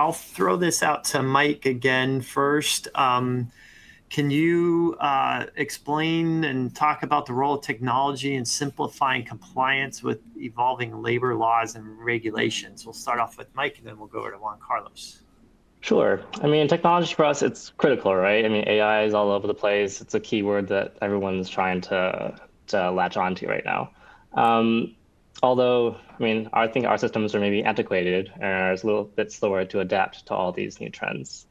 I'll throw this out to Mike again first. Can you explain and talk about the role of technology in simplifying compliance with evolving labor laws and regulations? We'll start off with Mike, and then we'll go over to Juancarlos. Sure. I mean, technology for us, it's critical, right? I mean, AI is all over the place. It's a keyword that everyone's trying to latch onto right now. Although, I mean, I think our systems are maybe antiquated and are a little bit slower to adapt to all these new trends.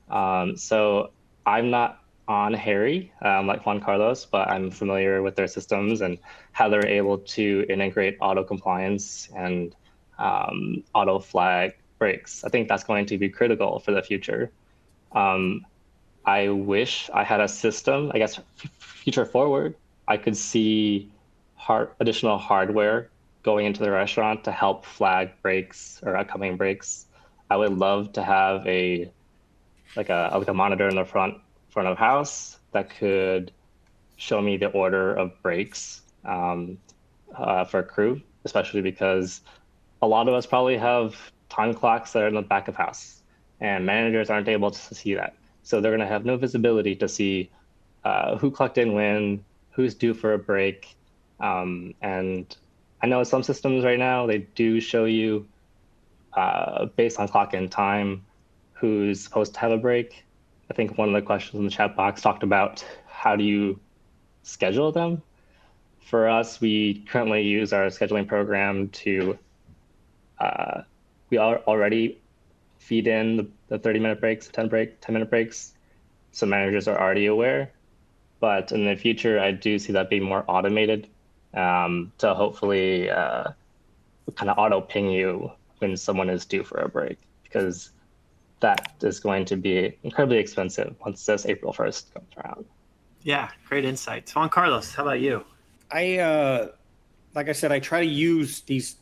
So I'm not on Harry, like Juancarlos, but I'm familiar with their systems and how they're able to integrate auto compliance and auto flag breaks. I think that's going to be critical for the future. I wish I had a system, I guess, future forward, I could see additional hardware going into the restaurant to help flag breaks or upcoming breaks. I would love to have a monitor in the front of house that could show me the order of breaks for crew, especially because a lot of us probably have time clocks that are in the back of house, and managers aren't able to see that. So they're going to have no visibility to see who clocked in when, who's due for a break. And I know some systems right now, they do show you based on clock in time, who's supposed to have a break. I think one of the questions in the chat box talked about how do you schedule them? For us, we currently use our scheduling program to, we already feed in the 30-minute breaks, 10-minute breaks. So managers are already aware. But in the future, I do see that being more automated to hopefully kind of auto ping you when someone is due for a break, because that is going to be incredibly expensive once this April 1st comes around. Yeah, great insights. Juancarlos, how about you? Like I said, I try to use these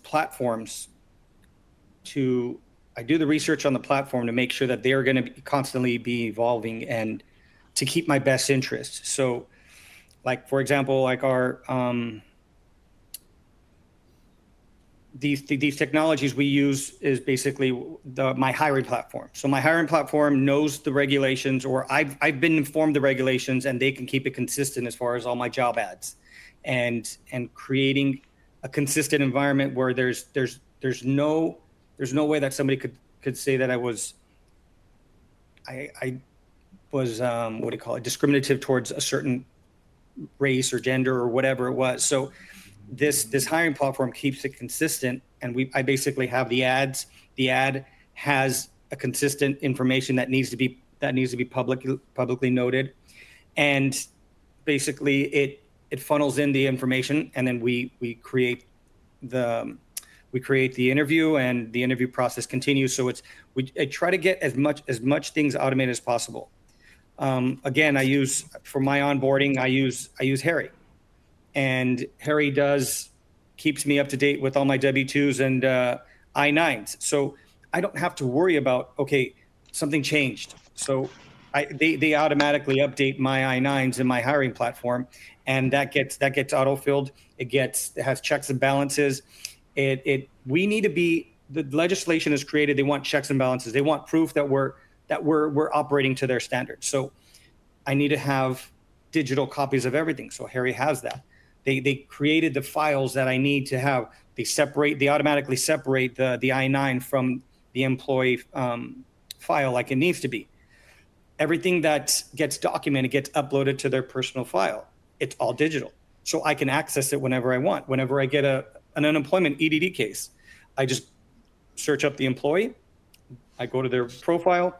platforms I do the research on the platform to make sure that they're going to constantly be evolving and to keep my best interest. So like, for example, like our, these technologies we use is basically my hiring platform. So my hiring platform knows the regulations, or I've been informed the regulations, and they can keep it consistent as far as all my job ads, and creating a consistent environment where there's no way that somebody could say that I was what do you call it, discriminative towards a certain race or gender or whatever it was. So this hiring platform keeps it consistent, and I basically have the ads. The ad has a consistent information that needs to be publicly noted, and basically it funnels in the information, and then we create the interview, and the interview process continues. So I try to get as much things automated as possible. Again, for my onboarding, I use Harry, and Harry keeps me up to date with all my W-2s and I-9s. So I don't have to worry about, okay, something changed. So they automatically update my I-9s in my hiring platform, and that gets auto-filled. It has checks and balances. We need to be, the legislation is created. They want checks and balances. They want proof that we're operating to their standards. So I need to have digital copies of everything. So Harry has that. They created the files that I need to have. They automatically separate the I-9 from the employee file like it needs to be. Everything that gets documented gets uploaded to their personal file. It's all digital. So I can access it whenever I want. Whenever I get an unemployment EDD case, I just search up the employee, I go to their profile,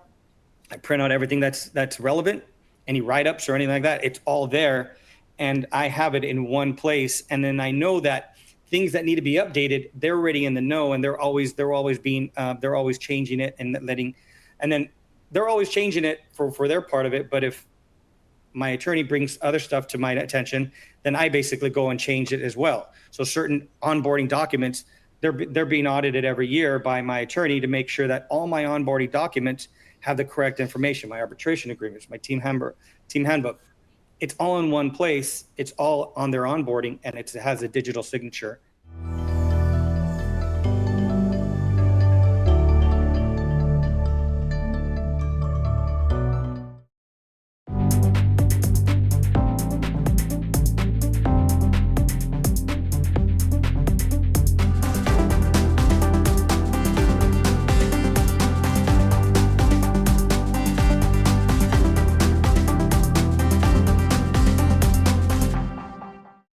I print out everything that's relevant, any write-ups or anything like that. It's all there, and I have it in one place. And then I know that things that need to be updated, they're already in the know, and they're always changing it and then they're always changing it for their part of it. But if my attorney brings other stuff to my attention, then I basically go and change it as well. So certain onboarding documents, they're being audited every year by my attorney to make sure that all my onboarding documents have the correct information, my arbitration agreements, my team handbook. It's all in one place. It's all on their onboarding, and it has a digital signature.